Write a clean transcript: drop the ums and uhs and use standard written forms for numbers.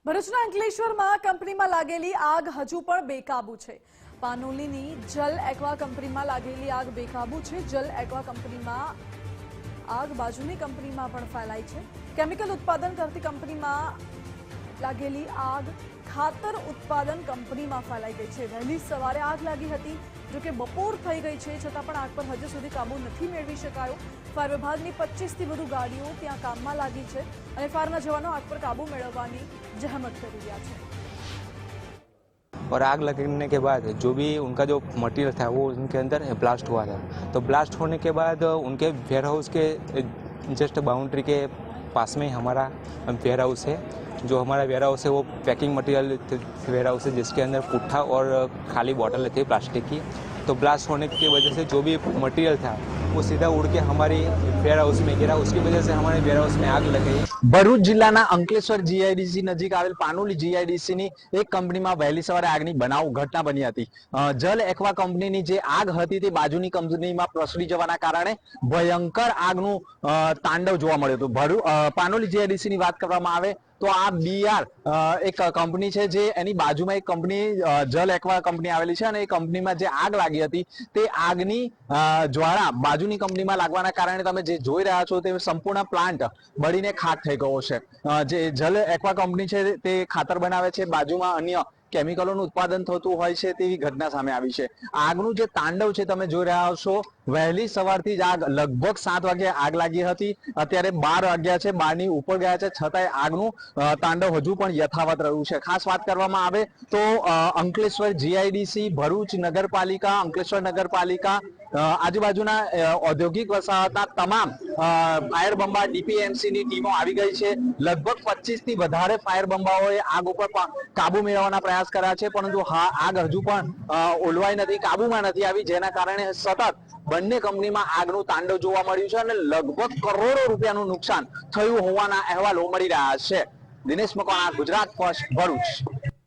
ભરૂચના અંકલેશ્વરમાં કંપનીમાં લાગેલી આગ હજુ પણ બેકાબુ છે। પાનોલીની જલ એક્વા કંપનીમાં લાગેલી આગ બેકાબુ છે। જલ એક્વા કંપનીમાં આગ બાજુની કંપનીમાં પણ ફેલાઈ છે। કેમિકલ ઉત્પાદન કરતી કંપનીમાં લાગેલી આગ ખાતર ઉત્પાદન કંપનીમાં ફેલાઈ ગઈ છે। વહેલી સવારે આગ લાગી હતી, જો કે બપોર થઈ ગઈ છે છતાં પણ આગ પર હજુ સુધી કાબુ નથી મેળવી શકાયો। ફાયર વિભાગની 25થી વધુ ગાડીઓ ત્યાં કામમાં લાગી છે અને ફાયરના જવાનો આગ પર કાબુ મેળવવાની जहमत कर दिया है। और आग लगने के बाद जो भी उनका जो मटेरियल था वो उनके अंदर ब्लास्ट हुआ था। तो ब्लास्ट होने के बाद उनके वेयर हाउस के जस्ट बाउंड्री के पास में हमारा वेयर हाउस है। जो हमारा वेयर हाउस है वो पैकिंग मटेरियल वेयर हाउस है, जिसके अंदर पुट्ठा और खाली बॉटल थी प्लास्टिक की। तो ब्लास्ट होने की वजह से जो भी मटेरियल था वो सीधा उड़ के हमारी वेयर हाउस में गिरा। उसकी वजह से हमारे वेयर हाउस में आग लग गई। ભરૂચ જિલ્લાના અંકલેશ્વર જીઆઈડીસી નજીક આવેલ પાનોલી જીઆઈડીસી ની એક કંપનીમાં વહેલી સવારે આગની બનાવ ઘટના બની હતી। જલ એક્વા કંપનીની જે આગ હતી તે બાજુની કંપનીમાં પ્રસરી જવાના કારણે ભયંકર આગનું તાંડવ જોવા મળ્યું હતું। પાનોલી જીઆઈડીસી ની વાત કરવામાં આવે તો આ બીઆર એક કંપની છે, જે એની બાજુમાં એક કંપની જલ એક્વા કંપની આવેલી છે અને એ કંપનીમાં જે આગ લાગી હતી તે આગની જ્વાળા બાજુની કંપનીમાં લાગવાના કારણે તમે જે જોઈ રહ્યા છો તે સંપૂર્ણ પ્લાન્ટ બળીને ખાક થઈ ગયો છે। જે જલ એક્વા કંપની છે તે ખાતર બનાવે છે, બાજુમાં અન્ય કેમિકલોનું ઉત્પાદન થતું હોય છે તેવી ઘટના સામે આવી છે। આગનું જે તાંડવ છે તમે જોઈ રહ્યા છો, વહેલી સવારથી જ આગ લગભગ 7 વાગે આગ લાગી હતી। અત્યારે 12 વાગ્યા છે, 12 ની ઉપર ગયા છે, છતાંય આગનું તાંડવ હજુ પણ યથાવત રહ્યું છે। ખાસ વાત કરવામાં આવે તો અંકલેશ્વર જીઆઈડીસી, ભરૂચ નગરપાલિકા, અંકલેશ્વર નગરપાલિકા, આજુબાજુના ઔદ્યોગિક વસાહતના તમામ ફાયર બંબા ડીપીએમસી ની ટીમો આવી ગઈ છે। લગભગ 25 થી વધારે ફાયર બંબાઓએ આગ ઉપર કાબુ મેળવવાના પ્રયાસ કર્યા છે, પરંતુ આગ હજુ પણ ઓલવાઈ નથી, કાબુમાં નથી આવી, જેના કારણે સતત બંને કંપનીમાં આગનું તાંડવ જોવા મળ્યું છે અને લગભગ કરોડો રૂપિયાનું નુકસાન થયું હોવાના અહેવાલો મળી રહ્યા છે। દિનેશ મકવાણા, ગુજરાત ફર્સ્ટ, ભરૂચ।